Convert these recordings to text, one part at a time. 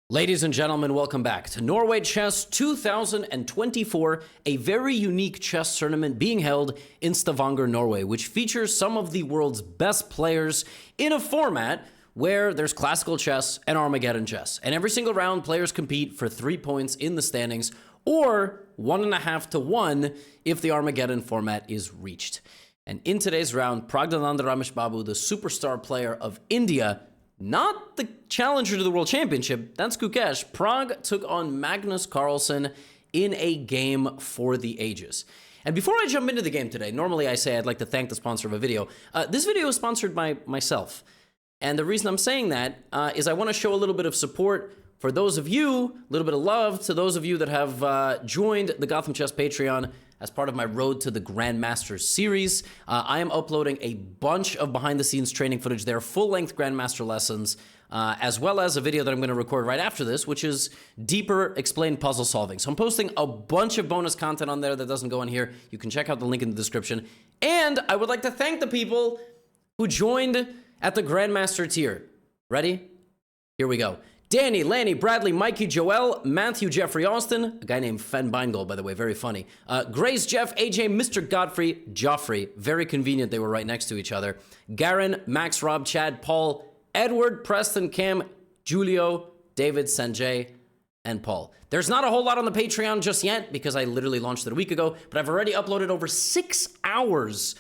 Ladies and gentlemen, welcome back to Norway Chess 2024, a very unique chess tournament being held in Stavanger, Norway, which features some of the world's best players in a format where there's classical chess and Armageddon chess. And every single round, players compete for 3 points in the standings, or 1.5 to 1 if the Armageddon format is reached. And in today's round, Praggnanandhaa, the superstar player of India, not the challenger to the World Championship, that's Kukesh. Pragg took on Magnus Carlsen in a game for the ages. And before I jump into the game today, normally I say I'd like to thank the sponsor of a video. This video is sponsored by myself. And the reason I'm saying that is I want to show a little bit of support for those of you, a little bit of love to those of you that have joined the GothamChess Patreon as part of my Road to the Grandmasters series. I am uploading a bunch of behind-the-scenes training footage there, full-length Grandmaster lessons, as well as a video that I'm going to record right after this, which is deeper explained puzzle solving. So I'm posting a bunch of bonus content on there that doesn't go in here. You can check out the link in the description. And I would like to thank the people who joined at the Grandmaster tier. Ready? Here we go. Danny, Lanny, Bradley, Mikey, Joel, Matthew, Jeffrey Austin, a guy named Fen Beingold, by the way, very funny. Grace, Jeff, AJ, Mr. Godfrey, Joffrey, very convenient, they were right next to each other. Garen, Max, Rob, Chad, Paul, Edward, Preston, Cam, Julio, David, Sanjay, and Paul. There's not a whole lot on the Patreon just yet because I literally launched it a week ago, but I've already uploaded over 6 hours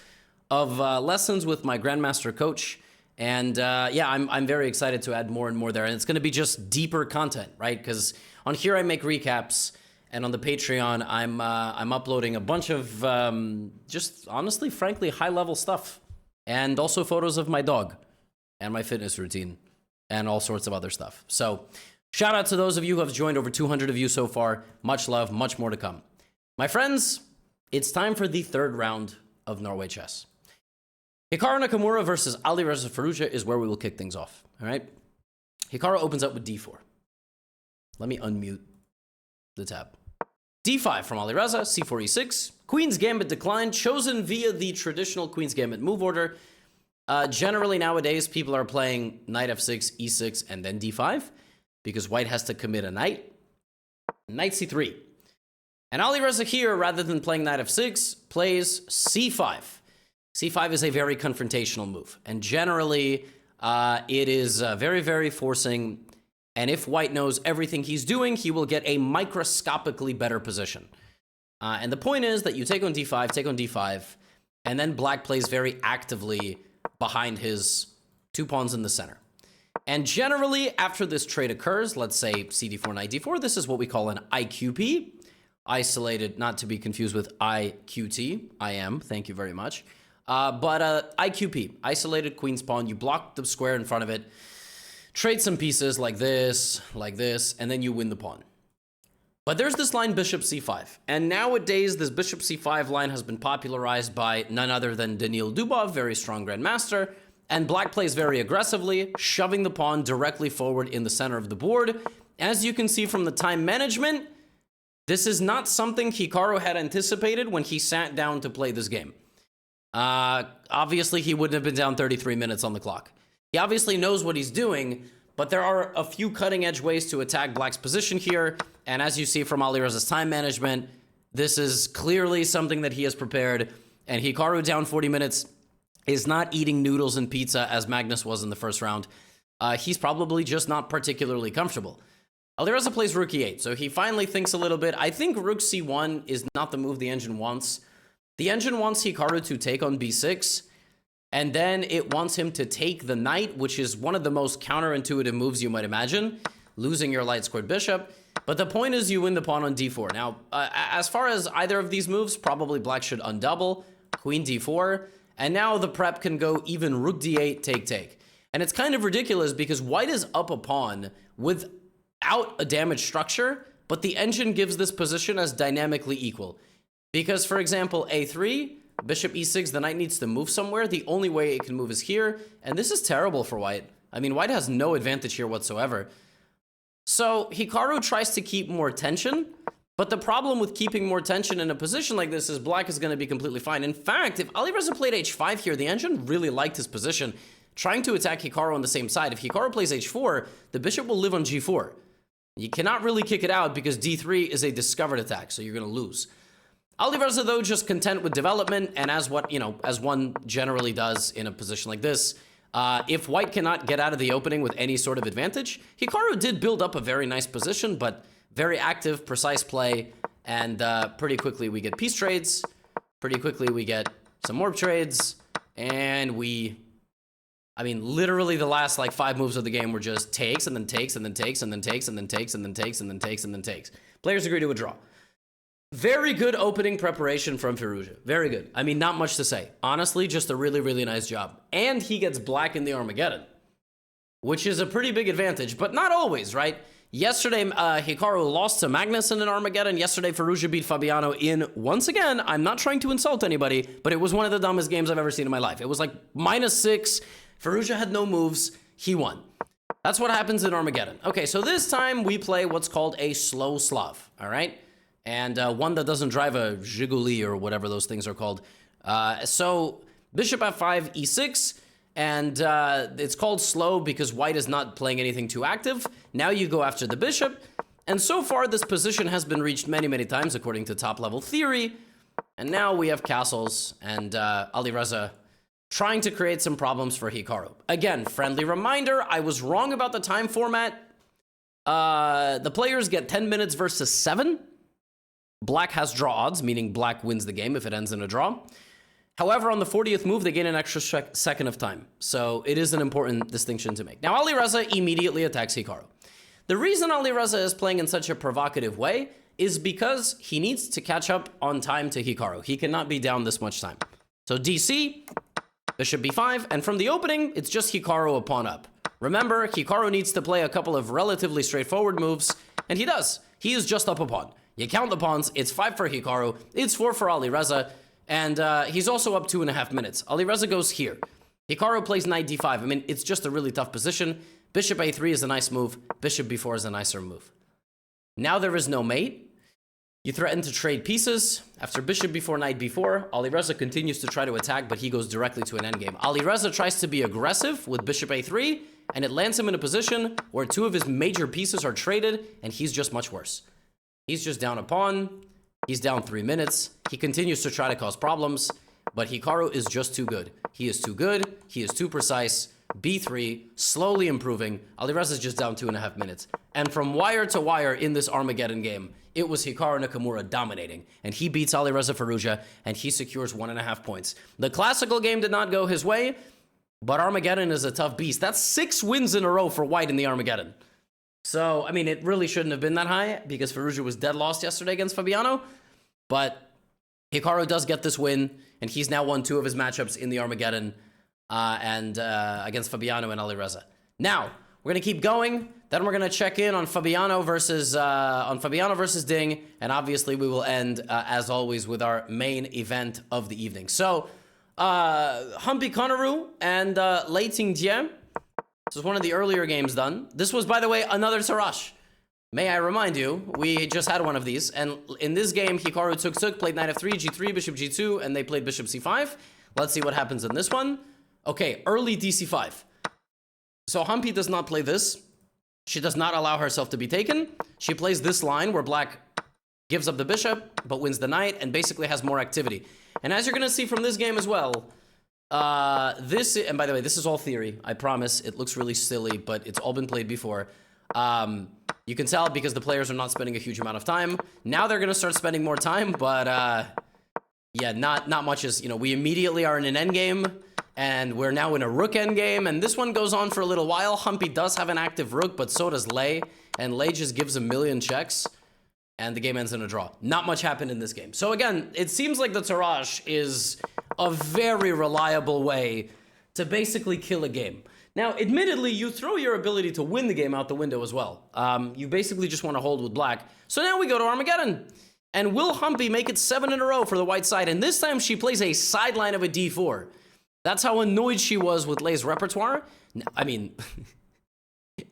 of lessons with my Grandmaster coach. And yeah, I'm very excited to add more and more there. And it's going to be just deeper content, right? Because on here I make recaps, and on the Patreon I'm uploading a bunch of just honestly, frankly, high-level stuff, and also photos of my dog and my fitness routine and all sorts of other stuff. So shout out to those of you who have joined, over 200 of you so far. Much love, much more to come. My friends, it's time for the third round of Norway Chess. Hikaru Nakamura versus Alireza Firouzja is where we will kick things off, all right? Hikaru opens up with d4. Let me unmute the tab. d5 from Alireza, c4, e6. Queen's Gambit declined, chosen via the traditional Queen's Gambit move order. Generally nowadays, people are playing knight f6, e6, and then d5, because white has to commit a knight. Knight c3. And Alireza here, rather than playing knight f6, plays c5. c5 is a very confrontational move, and generally it is very, very forcing, and if white knows everything he's doing, he will get a microscopically better position. And the point is that you take on d5, and then black plays very actively behind his 2 pawns in the center. And generally, after this trade occurs, let's say cd4, knight d4, this is what we call an IQP, isolated, not to be confused with IQT, IM, thank you very much. But IQP, isolated queen's pawn, you block the square in front of it, trade some pieces like this, and then you win the pawn. But there's this line bishop c5, and nowadays this bishop c5 line has been popularized by none other than Daniil Dubov, very strong grandmaster, and black plays very aggressively, shoving the pawn directly forward in the center of the board. As you can see from the time management, this is not something Hikaru had anticipated when he sat down to play this game. Obviously, he wouldn't have been down 33 minutes on the clock. He obviously knows what he's doing, but there are a few cutting-edge ways to attack black's position here, and as you see from Alireza's time management, this is clearly something that he has prepared, and Hikaru down 40 minutes is not eating noodles and pizza as Magnus was in the first round. He's probably just not particularly comfortable. Alireza plays rook e8, so he finally thinks a little bit. I think rook c1 is not the move the engine wants. The engine wants Hikaru to take on b6, and then it wants him to take the knight, which is one of the most counterintuitive moves you might imagine, losing your light-squared bishop. But the point is you win the pawn on d4. Now, as far as either of these moves, probably black should undouble, queen d4, and now the prep can go even rook d8, take. And it's kind of ridiculous because white is up a pawn without a damaged structure, but the engine gives this position as dynamically equal. Because, for example, a3, bishop e6, the knight needs to move somewhere. The only way it can move is here, and this is terrible for white. I mean, white has no advantage here whatsoever. So Hikaru tries to keep more tension, but the problem with keeping more tension in a position like this is black is going to be completely fine. In fact, if Alireza played h5 here, the engine really liked his position, trying to attack Hikaru on the same side. If Hikaru plays h4, the bishop will live on g4. You cannot really kick it out because d3 is a discovered attack, so you're going to lose. Alireza, though, just content with development, and as one generally does in a position like this, if white cannot get out of the opening with any sort of advantage, Hikaru did build up a very nice position, but very active, precise play, and pretty quickly we get piece trades, pretty quickly we get some morph trades, and literally the last like 5 moves of the game were just takes, and then takes, and then takes, and then takes, and then takes, and then takes, and then takes, and then takes. Players agree to a draw. Very good opening preparation from Firouzja. Very good. I mean, not much to say. Honestly, just a really, really nice job. And he gets black in the Armageddon, which is a pretty big advantage, but not always, right? Yesterday, Hikaru lost to Magnus in an Armageddon. Yesterday, Firouzja beat Fabiano in, once again, I'm not trying to insult anybody, but it was one of the dumbest games I've ever seen in my life. It was like -6. Firouzja had no moves. He won. That's what happens in Armageddon. Okay, so this time we play what's called a slow Slav, all right? And one that doesn't drive a Zhiguli or whatever those things are called. So bishop f5, e6, and it's called slow because white is not playing anything too active. Now you go after the bishop, and so far this position has been reached many, many times according to top-level theory. And now we have castles, and Alireza trying to create some problems for Hikaru. Again, friendly reminder, I was wrong about the time format. The players get 10 minutes versus 7. Black has draw odds, meaning black wins the game if it ends in a draw. However, on the 40th move, they gain an extra second of time. So it is an important distinction to make. Now, Alireza immediately attacks Hikaru. The reason Alireza is playing in such a provocative way is because he needs to catch up on time to Hikaru. He cannot be down this much time. So DC, bishop b5, and from the opening, it's just Hikaru a pawn up. Remember, Hikaru needs to play a couple of relatively straightforward moves, and he does. He is just up a pawn. You count the pawns, it's 5 for Hikaru, it's 4 for Alireza, and he's also up 2.5 minutes. Alireza goes here. Hikaru plays knight d5. I mean, it's just a really tough position. Bishop a3 is a nice move. Bishop b4 is a nicer move. Now there is no mate. You threaten to trade pieces. After bishop b4, knight b4, Alireza continues to try to attack, but he goes directly to an endgame. Alireza tries to be aggressive with bishop a3, and it lands him in a position where 2 of his major pieces are traded, and he's just much worse. He's just down a pawn. He's down 3 minutes. He continues to try to cause problems, but Hikaru is just too good. He is too good. He is too precise. b3, slowly improving. Alireza is just down 2.5 minutes. And from wire to wire in this Armageddon game, it was Hikaru Nakamura dominating. And he beats Alireza Firouzja, and he secures 1.5 points. The classical game did not go his way, but Armageddon is a tough beast. That's 6 wins in a row for white in the Armageddon. So, I mean, it really shouldn't have been that high because Firouzja was dead lost yesterday against Fabiano. But Hikaru does get this win, and he's now won 2 of his matchups in the Armageddon and against Fabiano and Alireza. Now, we're going to keep going. Then we're going to check in on Fabiano versus Ding. And obviously, we will end, as always, with our main event of the evening. So, Humpy Koneru and Lei Tingjie. This was one of the earlier games done. This was, by the way, another Tarash. May I remind you, we just had one of these. And in this game, Hikaru took, played knight f3, g3, bishop g2, and they played bishop c5. Let's see what happens in this one. Okay, early dc5. So Humpy does not play this. She does not allow herself to be taken. She plays this line where black gives up the bishop, but wins the knight, and basically has more activity. And as you're going to see from this game as well, and by the way, this is all theory. I promise. It looks really silly, but it's all been played before. You can tell because the players are not spending a huge amount of time. Now they're going to start spending more time, but yeah, not much is, we immediately are in an endgame, and we're now in a rook endgame, and this one goes on for a little while. Humpy does have an active rook, but so does Lei, and Lei just gives a million checks, and the game ends in a draw. Not much happened in this game. So again, it seems like the Tarash is a very reliable way to basically kill a game. Now, admittedly, you throw your ability to win the game out the window as well. You basically just want to hold with black. So now we go to Armageddon. And will Humpy make it 7 in a row for the white side? And this time she plays a sideline of a d4. That's how annoyed she was with Lei's repertoire. I mean,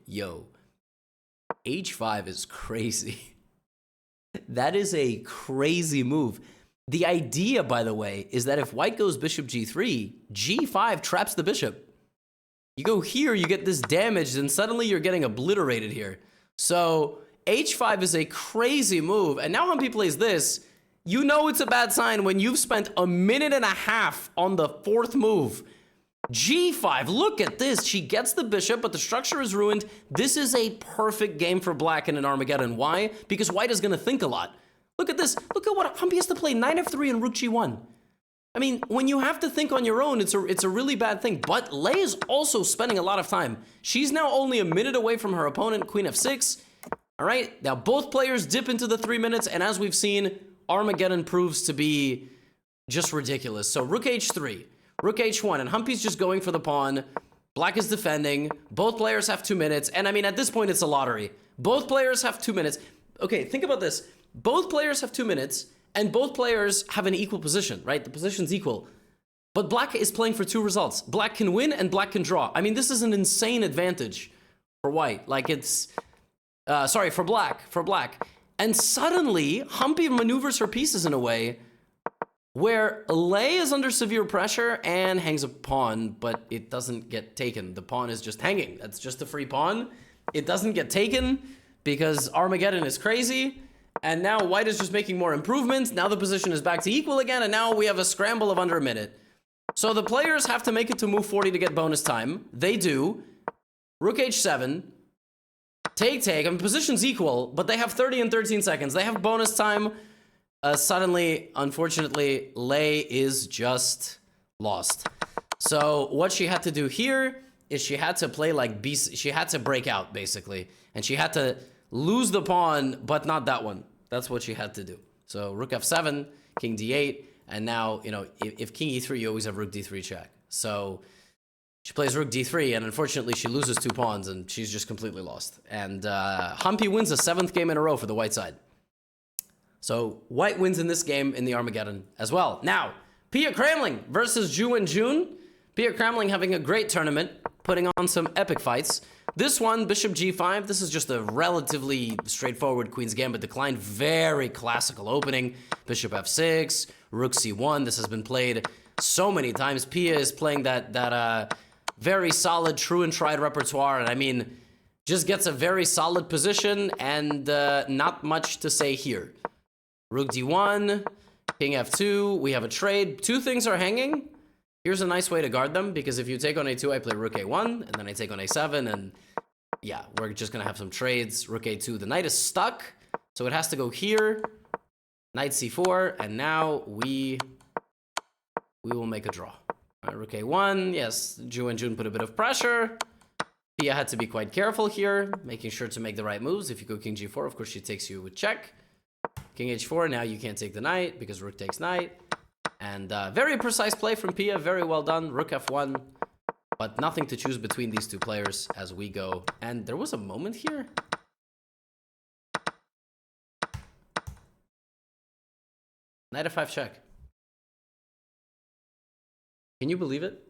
yo, h5 is crazy. That is a crazy move. The idea, by the way, is that if white goes bishop g3, g5 traps the bishop. You go here, you get this damage, and suddenly you're getting obliterated here. So H5 is a crazy move, and now Humpy plays this. You know it's a bad sign when you've spent a minute and a half on the fourth move. G5, look at this. She gets the bishop, but the structure is ruined. This is a perfect game for black in an Armageddon. Why? Because white is going to think a lot. Look at this. Look at what Humpy has to play. Knight f3 and rook g1. I mean, when you have to think on your own, it's a really bad thing. But Lei is also spending a lot of time. She's now only a minute away from her opponent, queen f6. All right, now both players dip into the 3 minutes, and as we've seen, Armageddon proves to be just ridiculous. So rook h3, rook h1, and Humpy's just going for the pawn. Black is defending. Both players have 2 minutes, and I mean, at this point, it's a lottery. Both players have 2 minutes. Okay, think about this. Both players have 2 minutes, and both players have an equal position, right? The position's equal. But black is playing for 2 results. Black can win, and black can draw. I mean, this is an insane advantage for white. Like, it's... sorry, for black. And suddenly, Humpy maneuvers her pieces in a way where Lei is under severe pressure and hangs a pawn, but it doesn't get taken. The pawn is just hanging. That's just a free pawn. It doesn't get taken because Armageddon is crazy. And now white is just making more improvements. Now the position is back to equal again, and now we have a scramble of under a minute. So the players have to make it to move 40 to get bonus time. They do. Rook h7. Take. I mean, position's equal, but they have 30 and 13 seconds. They have bonus time. Suddenly, unfortunately, Lei is just lost. So what she had to do here is she had to play like she had to break out, basically. And she had to lose the pawn, but not that one. That's what she had to do. So rook f7, king d8, and now, you know, if king e3, you always have rook d3 check. So she plays rook d3, and unfortunately, she loses 2 pawns, and she's just completely lost. And Humpy wins the 7th game in a row for the white side. So white wins in this game in the Armageddon as well. Now, Pia Cramling versus Ju and June. Pia Cramling having a great tournament, putting on some epic fights. This one, bishop g5, this is just a relatively straightforward Queen's Gambit decline. Very classical opening. Bishop f6, rook c1. This has been played so many times. Pia is playing that very solid, true and tried repertoire. And I mean, just gets a very solid position and not much to say here. Rook d1, king f2, we have a trade. 2 things are hanging. Here's a nice way to guard them, because if you take on a2, I play rook a1, and then I take on a7, and yeah, we're just gonna have some trades. Rook a2, the knight is stuck, so it has to go here. Knight c4, and now we will make a draw. All right, rook a1, yes, Ju and June put a bit of pressure. Pia had to be quite careful here, making sure to make the right moves. If you go king g4, of course she takes you with check. King h4, now you can't take the knight, because rook takes knight. And very precise play from Pia, very well done. Rook f1, but nothing to choose between these 2 players as we go. And there was a moment here. Knight f5 check. Can you believe it?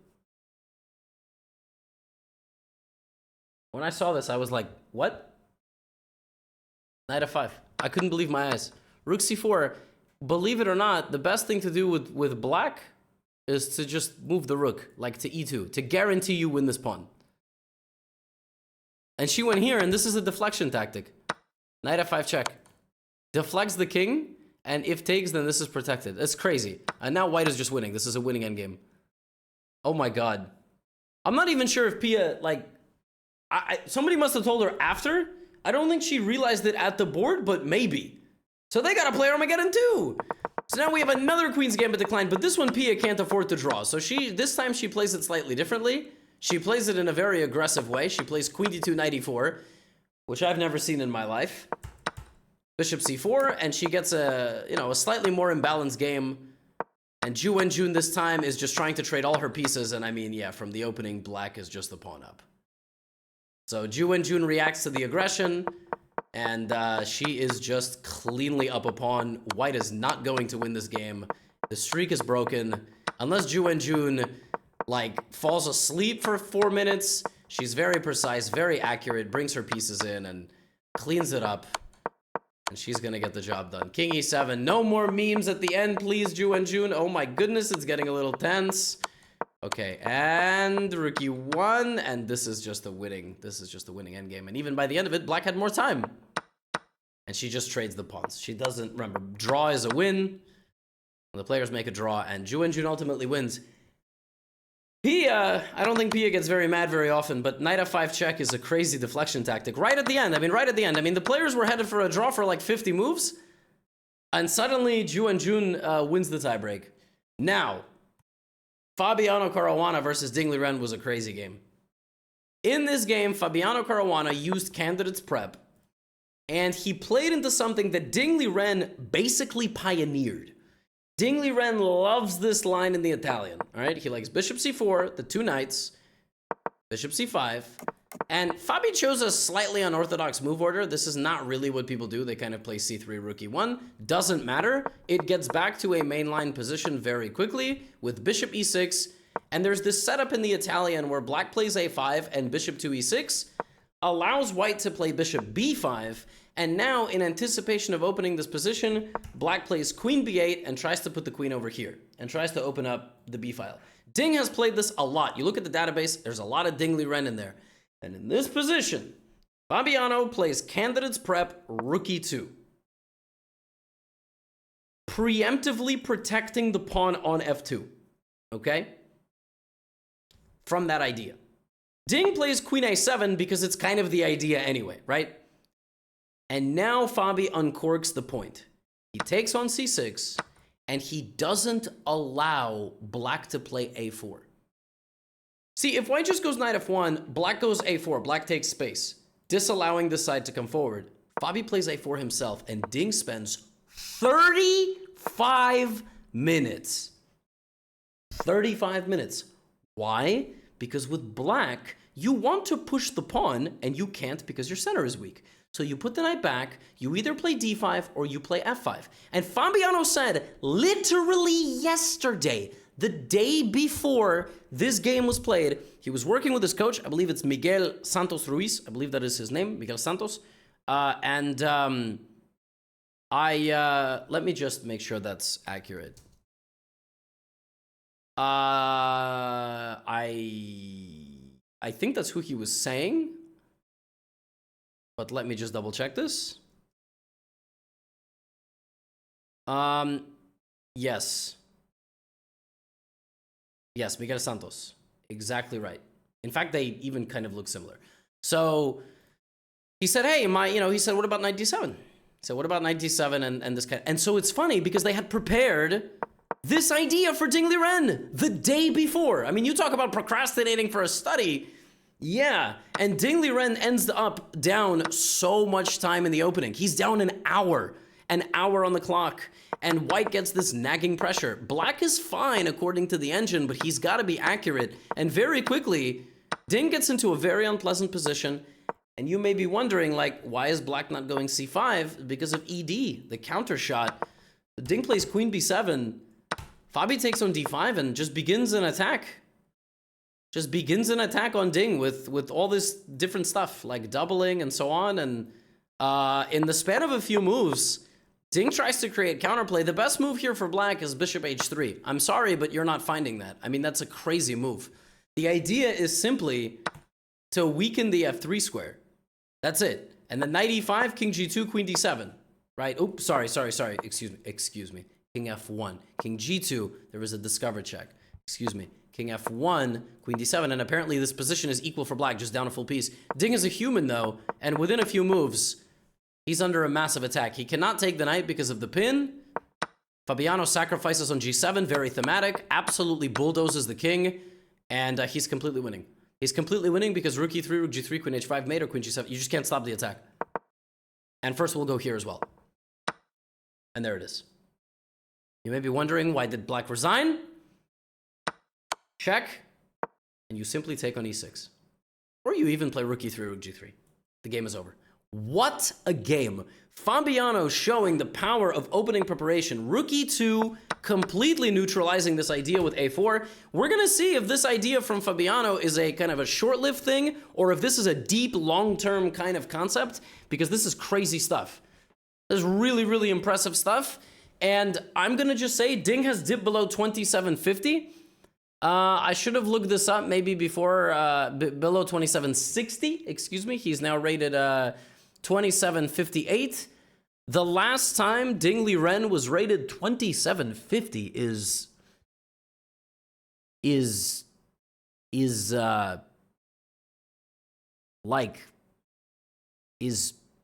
When I saw this, I was like, what? Knight f5. I couldn't believe my eyes. Rook c4. Believe it or not, the best thing to do with black is to just move the rook, like to e2, to guarantee you win this pawn. And she went here, and this is a deflection tactic. Knight f5 check. Deflects the king, and if takes, then this is protected. It's crazy. And now white is just winning. This is a winning endgame. Oh my god. I'm not even sure if Pia, like... somebody must have told her after. I don't think she realized it at the board, but maybe. So they gotta play Armageddon too. So now we have another Queen's Gambit decline, but this one Pia can't afford to draw. So this time she plays it slightly differently. She plays it in a very aggressive way. She plays Queen d2, Knight e4, which I've never seen in my life. Bishop c4, and she gets a slightly more imbalanced game. And Ju and June this time is just trying to trade all her pieces, and I mean, yeah, from the opening, black is just the pawn up. So Ju and June reacts to the aggression. And she is just cleanly up a pawn. White is not going to win this game. The streak is broken. Unless Ju and June, like, falls asleep for 4 minutes, she's very precise, very accurate, brings her pieces in, and cleans it up. And she's gonna get the job done. King e7. No more memes at the end, please, Ju and June. Oh my goodness, it's getting a little tense. Okay, and rook e1, and this is just a winning endgame. And even by the end of it, black had more time. And she just trades the pawns. She doesn't, remember, draw is a win. The players make a draw, and Ju ultimately wins. Pia, I don't think Pia gets very mad very often, but knight f5 check is a crazy deflection tactic. Right at the end, the players were headed for a draw for like 50 moves, and suddenly Ju wins the tiebreak. Now, Fabiano Caruana versus Ding Liren was a crazy game. In this game, Fabiano Caruana used candidates prep, and he played into something that Ding Liren basically pioneered. Ding Liren loves this line in the Italian, all right? He likes bishop c4, the two knights, bishop c5, and Fabi chose a slightly unorthodox move order. This is not really what people do. They kind of play c3, rook e1. Doesn't matter. It gets back to a mainline position very quickly with bishop e6, and there's this setup in the Italian where black plays a5 and bishop to e6, allows white to play bishop b5, and now, in anticipation of opening this position, black plays queen b8 and tries to put the queen over here, and tries to open up the b file. Ding has played this a lot. You look at the database, there's a lot of Ding Liren in there. And in this position, Fabiano plays candidates prep, rook e2. Preemptively protecting the pawn on f2, okay? From that idea. Ding plays queen a7 because it's kind of the idea anyway, right? And now Fabi uncorks the point. He takes on c6, and he doesn't allow black to play a4. See, if white just goes knight f1, black goes a4, black takes space, disallowing this side to come forward. Fabi plays a4 himself, and Ding spends 35 minutes. 35 minutes. Why? Because with black, you want to push the pawn, and you can't because your center is weak. So you put the knight back, you either play d5 or you play f5. And Fabiano said, literally yesterday, the day before this game was played, he was working with his coach, I believe it's Miguel Santos Ruiz, I believe that is his name, Miguel Santos. Let me just make sure that's accurate. I think that's who he was saying. But let me just double check this. Yes. Yes, Miguel Santos. Exactly right. In fact, they even kind of look similar. So he said, hey, he said, what about knight d7? He said, what about knight d7 and this kind? And so it's funny because they had prepared this idea for Ding Liren the day before. I mean, you talk about procrastinating for a study. Yeah, and Ding Liren ends up down so much time in the opening. He's down an hour on the clock, and white gets this nagging pressure. Black is fine according to the engine, but he's got to be accurate, and very quickly, Ding gets into a very unpleasant position, and you may be wondering, like, why is black not going c5? Because of ED, the counter shot. Ding plays queen b7, Fabi takes on d5 and just begins an attack. Just begins an attack on Ding with all this different stuff, like doubling and so on. And in the span of a few moves, Ding tries to create counterplay. The best move here for black is bishop h3. I'm sorry, but you're not finding that. I mean, that's a crazy move. The idea is simply to weaken the f3 square. That's it. And then knight e5, king g2, queen d7. Right? Oops, sorry. Excuse me. King f1, king g2. There was a discover check. Excuse me. King f1, queen d7, and apparently this position is equal for black, just down a full piece. Ding is a human, though, and within a few moves, he's under a massive attack. He cannot take the knight because of the pin. Fabiano sacrifices on g7, very thematic, absolutely bulldozes the king, and he's completely winning. He's completely winning because rook e3, rook g3, queen h5, mate, or queen g7. You just can't stop the attack. And first we'll go here as well. And there it is. You may be wondering, why did black resign? Check, and you simply take on e6. Or you even play rook e3, rook g3. The game is over. What a game. Fabiano showing the power of opening preparation. Rook e2, completely neutralizing this idea with a4. We're going to see if this idea from Fabiano is a kind of a short-lived thing, or if this is a deep, long-term kind of concept, because this is crazy stuff. This is really, really impressive stuff. And I'm going to just say Ding has dipped below 2750. I should have looked this up maybe before, below 2760, excuse me. He's now rated 2758. The last time Ding Liren was rated 2750 is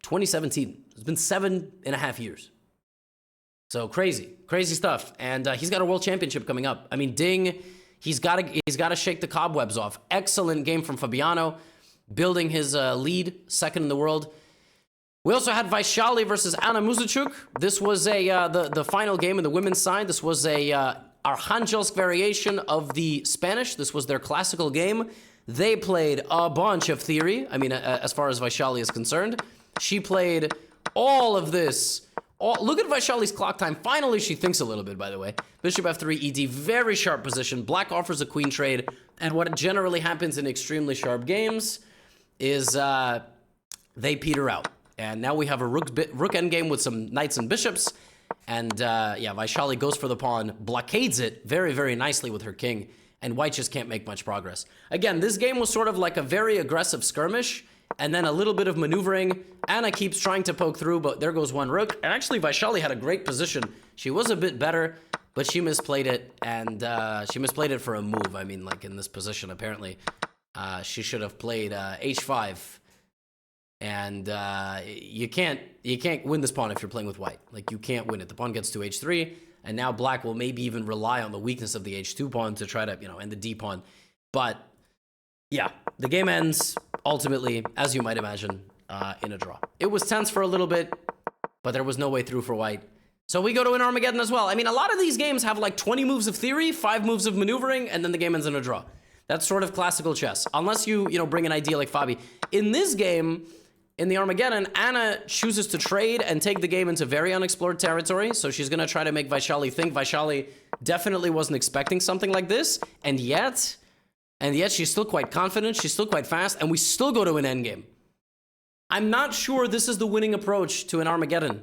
2017. It's been 7.5 years. So crazy stuff. And he's got a world championship coming up. I mean, Ding, he's got to shake the cobwebs off. Excellent game from Fabiano, building his lead, second in the world. We also had Vaishali versus Anna Muzychuk. This was the final game in the women's side. This was a Archangelsk variation of the Spanish. This was their classical game. They played a bunch of theory. I mean, as far as Vaishali is concerned, she played all of this. Look at Vaishali's clock time. Finally, she thinks a little bit, by the way. Bishop f3, ed, very sharp position. Black offers a queen trade. And what generally happens in extremely sharp games is they peter out. And now we have a rook endgame with some knights and bishops. And yeah, Vaishali goes for the pawn, blockades it very, very nicely with her king. And white just can't make much progress. Again, this game was sort of like a very aggressive skirmish. And then a little bit of maneuvering. Anna keeps trying to poke through, but there goes one rook. And actually, Vaishali had a great position. She was a bit better, but she misplayed it. And she misplayed it for a move. I mean, like in this position, apparently, she should have played h5. And you can't win this pawn if you're playing with white. Like, you can't win it. The pawn gets to h3, and now black will maybe even rely on the weakness of the h2 pawn to try to, end the d pawn. But yeah, the game ends ultimately, as you might imagine, in a draw. It was tense for a little bit, but there was no way through for white. So we go to an Armageddon as well. I mean, a lot of these games have like 20 moves of theory, 5 moves of maneuvering, and then the game ends in a draw. That's sort of classical chess, unless you bring an idea like Fabi. In this game, in the Armageddon, Anna chooses to trade and take the game into very unexplored territory. So she's going to try to make Vaishali think. Vaishali definitely wasn't expecting something like this. And yet she's still quite confident. She's still quite fast. And we still go to an endgame. I'm not sure this is the winning approach to an Armageddon,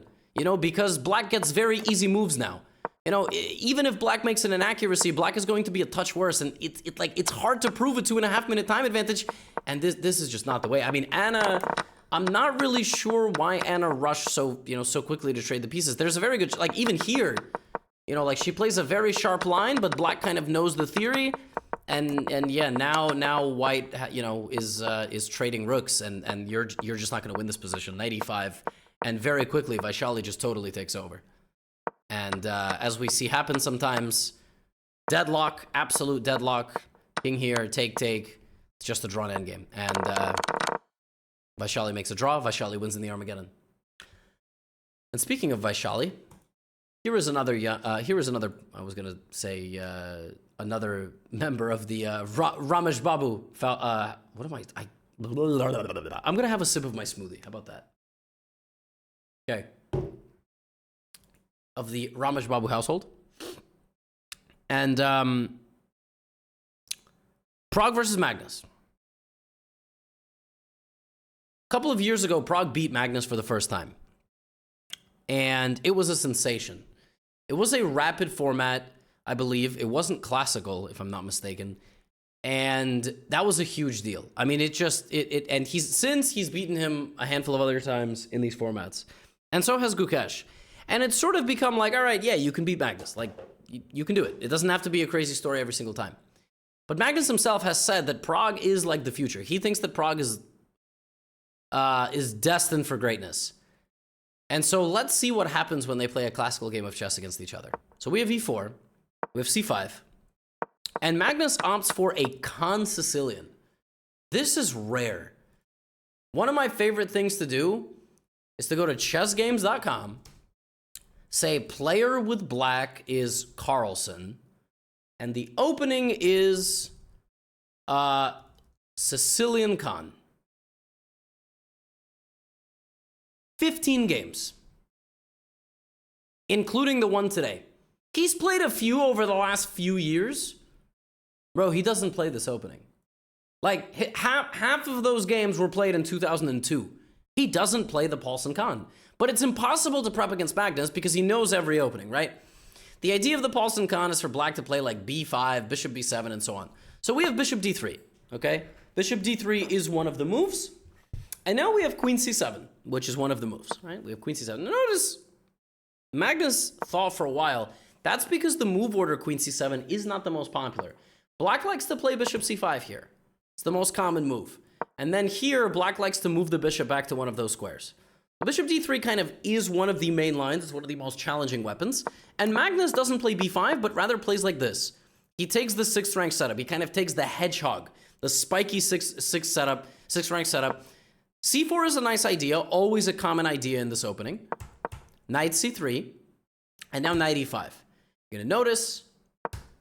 because black gets very easy moves now. Even if black makes an inaccuracy, black is going to be a touch worse. And it's hard to prove a 2.5 minute time advantage. And this is just not the way. I mean, Anna... I'm not really sure why Anna rushed so quickly to trade the pieces. There's a very good, even here, she plays a very sharp line, but black kind of knows the theory. And yeah, now white, is trading rooks, and you're just not going to win this position. Knight e5, and very quickly, Vaishali just totally takes over. And as we see happen sometimes, deadlock, absolute deadlock. King here, take. It's just a drawn endgame. And Vaishali makes a draw. Vaishali wins in the Armageddon. And speaking of Vaishali, here is another. I was gonna say another member of the Ramesh Babu. What am I? I'm gonna have a sip of my smoothie. How about that? Okay. Of the Ramesh Babu household, and Pragg versus Magnus. A couple of years ago, Pragg beat Magnus for the first time. And it was a sensation. It was a rapid format, I believe. It wasn't classical, if I'm not mistaken. And that was a huge deal. I mean, and he's beaten him a handful of other times in these formats. And so has Gukesh. And it's sort of become like, all right, yeah, you can beat Magnus. Like, you can do it. It doesn't have to be a crazy story every single time. But Magnus himself has said that Pragg is like the future. He thinks that Pragg is destined for greatness. And so let's see what happens when they play a classical game of chess against each other. So we have e4, we have c5, and Magnus opts for a Con Sicilian. This is rare. One of my favorite things to do is to go to chessgames.com, say player with black is Carlsen, and the opening is Sicilian Con. 15 games, including the one today. He's played a few over the last few years. Bro, he doesn't play this opening. Like, half of those games were played in 2002. He doesn't play the Paulsen Con. But it's impossible to prep against Magnus because he knows every opening, right? The idea of the Paulsen Con is for black to play like b5, bishop b7, and so on. So we have bishop d3, okay? Bishop d3 is one of the moves. And now we have queen c7, which is one of the moves, right? We have queen c7. Notice Magnus thought for a while, that's because the move order queen c7 is not the most popular. Black likes to play bishop c5 here. It's the most common move. And then here, black likes to move the bishop back to one of those squares. Bishop d3 kind of is one of the main lines. It's one of the most challenging weapons. And Magnus doesn't play b5, but rather plays like this. He takes the 6th rank setup. He kind of takes the hedgehog, the spiky 6th rank setup. c4 is a nice idea, always a common idea in this opening. Knight c3, and now knight e5. You're gonna notice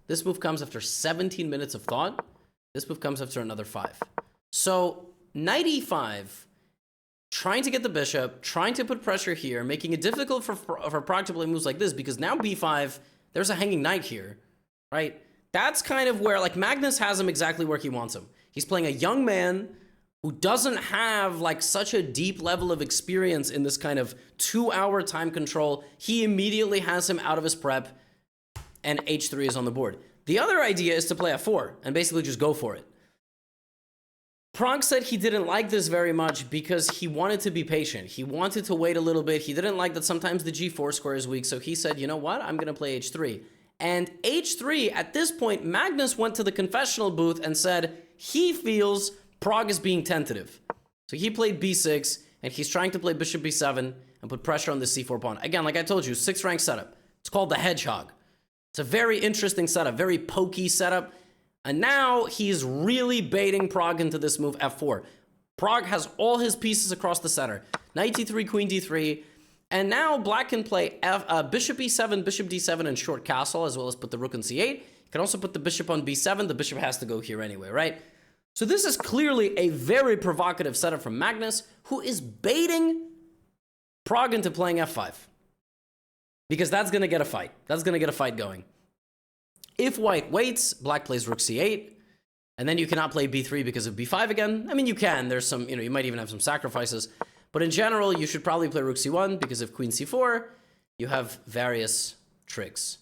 this move comes after 17 minutes of thought. This move comes after another 5. So knight e5, trying to get the bishop, trying to put pressure here, making it difficult for Pragg to play moves like this, because now b5, there's a hanging knight here, right? That's kind of where, like, Magnus has him exactly where he wants him. He's playing a young man who doesn't have, like, such a deep level of experience in this kind of 2-hour time control. He immediately has him out of his prep, and h3 is on the board. The other idea is to play f4 and basically just go for it. Pragg said he didn't like this very much because he wanted to be patient. He wanted to wait a little bit. He didn't like that sometimes the g4 square is weak, so he said, you know what, I'm going to play h3. And h3, at this point, Magnus went to the confessional booth and said he feels Pragg is being tentative. So he played b6, and he's trying to play bishop b7 and put pressure on the c4 pawn. Again, like I told you, 6th rank setup. It's called the hedgehog. It's a very interesting setup, very pokey setup. And now he's really baiting Pragg into this move f4. Pragg has all his pieces across the center. Knight d3, queen d3. And now black can play bishop e7, bishop d7, and short castle, as well as put the rook on c8. You can also put the bishop on b7. The bishop has to go here anyway, right? So this is clearly a very provocative setup from Magnus, who is baiting Pragg into playing f5. Because that's going to get a fight. That's going to get a fight going. If white waits, black plays rook c8, and then you cannot play b3 because of b5 again. I mean, you can. There's some, you might even have some sacrifices. But in general, you should probably play rook c1 because of queen c4. You have various tricks.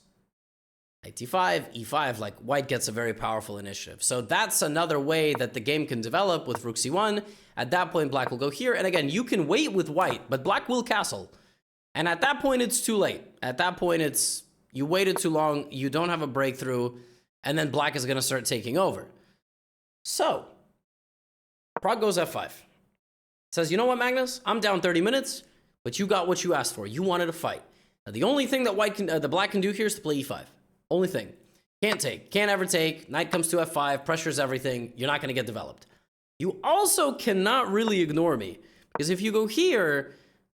Knight d5, e5, like white gets a very powerful initiative. So that's another way that the game can develop with rook c1. At that point, black will go here. And again, you can wait with white, but black will castle. And at that point, it's too late. At that point, it's... you waited too long, you don't have a breakthrough, and then black is going to start taking over. So, Pragg goes f5. Says, you know what, Magnus? I'm down 30 minutes, but you got what you asked for. You wanted a fight. Now, the only thing that the black can do here is to play e5. Only thing. Can't take. Can't ever take. Knight comes to f5, pressures everything. You're not going to get developed. You also cannot really ignore me, because if you go here...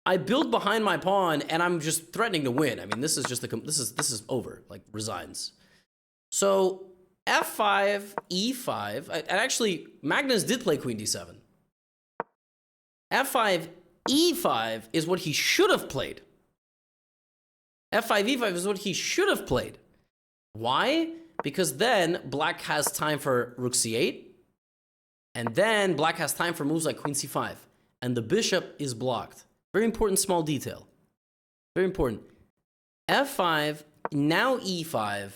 I build behind my pawn, and I'm just threatening to win. I mean, this is just this is over, like resigns. So f5, e5, and actually Magnus did play queen d7. f5, e5 is what he should have played. f5, e5 is what he should have played. Why? Because then black has time for rook c8, and then black has time for moves like queen c5, and the bishop is blocked. Very important small detail. Very important. f5, now e5,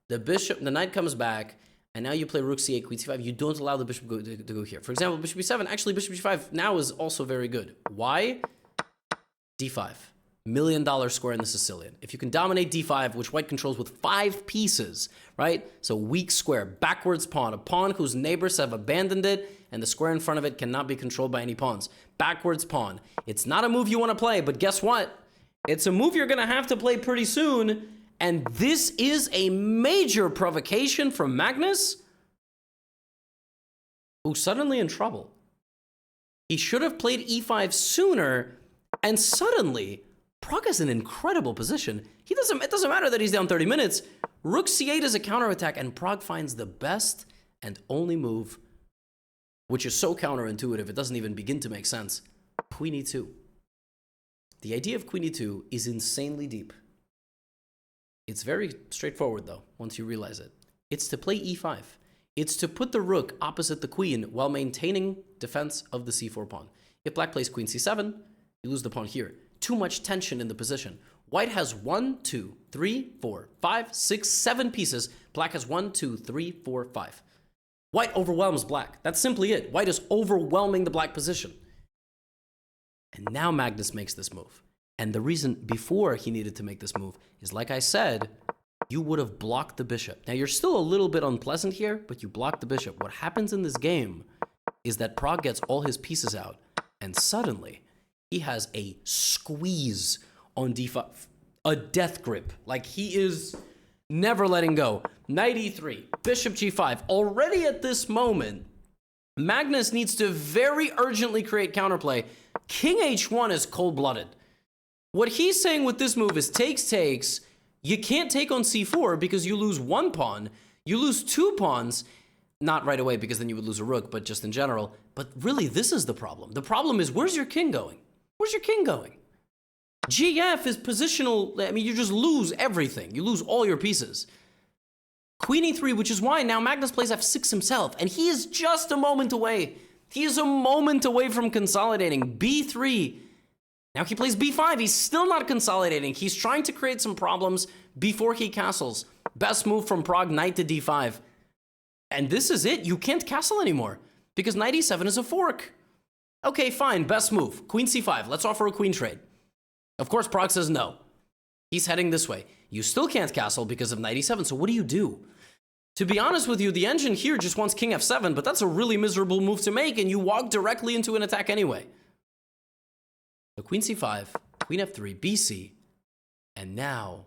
the knight comes back, and now you play rook c8, queen c5. You don't allow the bishop to go here. For example, bishop b7, actually bishop b5 now is also very good. Why? d5. $1 million square in the Sicilian. If you can dominate d5, which white controls with 5 pieces, right? So weak square, backwards pawn, a pawn whose neighbors have abandoned it, and the square in front of it cannot be controlled by any pawns. Backwards pawn. It's not a move you want to play, but guess what? It's a move you're going to have to play pretty soon, and this is a major provocation from Magnus, who's suddenly in trouble. He should have played e5 sooner, and suddenly, Pragg is in an incredible position. It doesn't matter that he's down 30 minutes. Rook c8 is a counterattack, and Pragg finds the best and only move, which is so counterintuitive, it doesn't even begin to make sense. Queen e2. The idea of queen e2 is insanely deep. It's very straightforward, though, once you realize it. It's to play e5. It's to put the rook opposite the queen while maintaining defense of the c4 pawn. If black plays queen c7, you lose the pawn here. Too much tension in the position. White has 1, 2, 3, 4, 5, 6, 7 pieces. Black has 1, 2, 3, 4, 5. White overwhelms black. That's simply it. White is overwhelming the black position. And now Magnus makes this move. And the reason before he needed to make this move is, like I said, you would have blocked the bishop. Now, you're still a little bit unpleasant here, but you blocked the bishop. What happens in this game is that Pragg gets all his pieces out, and suddenly he has a squeeze on d5, a death grip. Like, he is never letting go. Knight e3, bishop g5. Already at this moment, Magnus needs to very urgently create counterplay. King h1 is cold-blooded. What he's saying with this move is takes. You can't take on c4 because you lose one pawn. You lose two pawns. Not right away because then you would lose a rook, but just in general. But really, this is the problem. The problem is, where's your king going? Where's your king going? GF is positional. I mean, you just lose everything. You lose all your pieces. Queen e3, which is why now Magnus plays f6 himself, and he is just a moment away. He is a moment away from consolidating. b3. Now he plays b5. He's still not consolidating. He's trying to create some problems before he castles. Best move from Pragg, knight to d5. And this is it. You can't castle anymore because knight e7 is a fork. Okay, fine. Best move. Queen c5. Let's offer a queen trade. Of course, Pragg says no. He's heading this way. You still can't castle because of knight e7, so what do you do? To be honest with you, the engine here just wants king f7, but that's a really miserable move to make, and you walk directly into an attack anyway. So queen c5, queen f3, bc, and now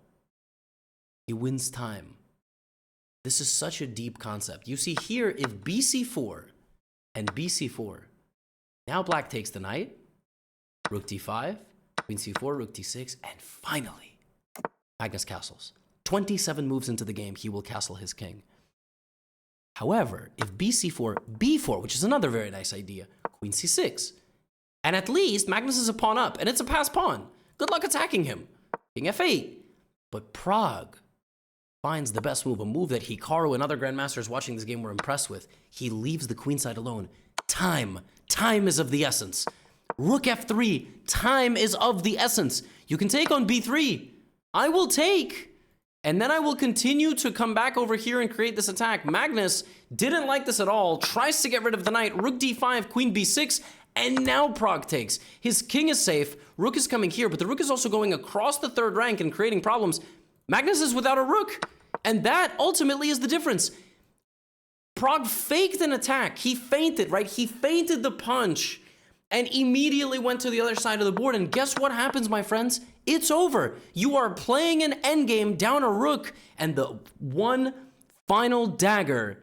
he wins time. This is such a deep concept. You see here, if bc4 and bc4, now black takes the knight, rook d5, queen c4, rook d6, and finally, Magnus castles. 27 moves into the game, he will castle his king. However, if bc4, b4, which is another very nice idea, queen c6, and at least Magnus is a pawn up, and it's a passed pawn. Good luck attacking him. King f8. But Pragg finds the best move, a move that Hikaru and other grandmasters watching this game were impressed with. He leaves the queen side alone. Time. Time is of the essence. Rook f3. Time is of the essence. You can take on b3. I will take. And then I will continue to come back over here and create this attack. Magnus didn't like this at all. Tries to get rid of the knight. Rook d5, queen b6. And now Pragg takes. His king is safe. Rook is coming here, but the rook is also going across the third rank and creating problems. Magnus is without a rook. And that ultimately is the difference. Pragg faked an attack. He feinted, right? He feinted the punch and immediately went to the other side of the board. And guess what happens, my friends? It's over. You are playing an endgame down a rook. And the one final dagger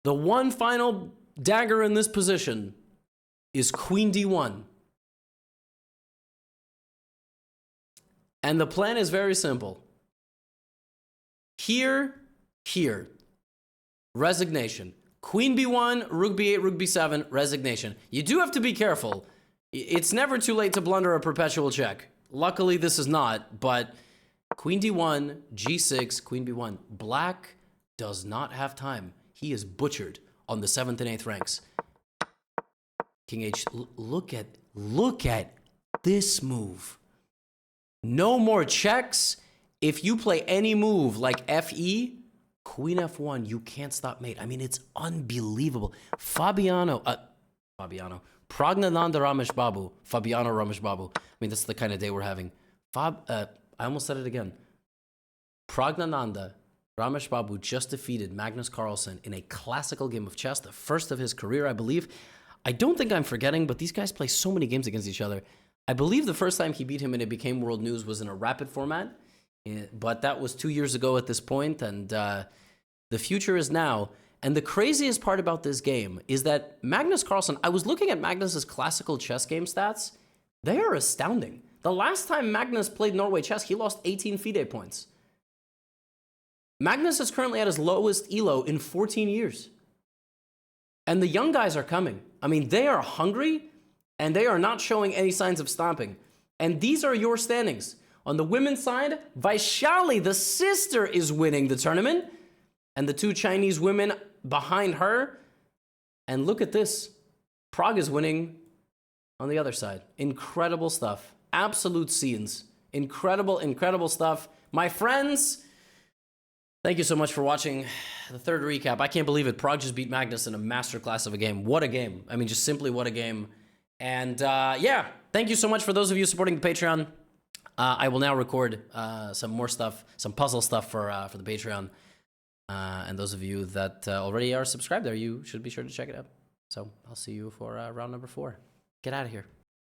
in this position is queen d1. And the plan is very simple. Here, resignation. Queen b1, rook b8, rook b7, resignation. You do have to be careful. It's never too late to blunder a perpetual check. Luckily, this is not, but queen d1, g6, queen b1. Black does not have time. He is butchered on the 7th and 8th ranks. King h, look at this move. No more checks. If you play any move like fe, queen f1, you can't stop mate. I mean, it's unbelievable. Praggnanandhaa Ramesh Babu. Fabiano Ramesh Babu. I mean, that's the kind of day we're having. I almost said it again. Praggnanandhaa Ramesh Babu just defeated Magnus Carlsen in a classical game of chess, the first of his career, I believe. I don't think I'm forgetting, but these guys play so many games against each other. I believe the first time he beat him and it became world news was in a rapid format, but that was 2 years ago at this point, and the future is now. And the craziest part about this game is that Magnus Carlsen, I was looking at Magnus's classical chess game stats. They are astounding. The last time Magnus played Norway chess, he lost 18 FIDE points. Magnus is currently at his lowest ELO in 14 years. And the young guys are coming. I mean, they are hungry, and they are not showing any signs of stopping. And these are your standings. On the women's side, Vaishali, the sister, is winning the tournament. And the two Chinese women behind her. And look at this. Pragg is winning on the other side. Incredible stuff. Absolute scenes. Incredible, incredible stuff. My friends, thank you so much for watching the third recap. I can't believe it. Pragg just beat Magnus in a masterclass of a game. What a game. I mean, just simply what a game. And yeah, thank you so much for those of you supporting the Patreon. I will now record some more stuff, some puzzle stuff for the Patreon. And those of you that already are subscribed there, you should be sure to check it out. So I'll see you for round number 4. Get out of here.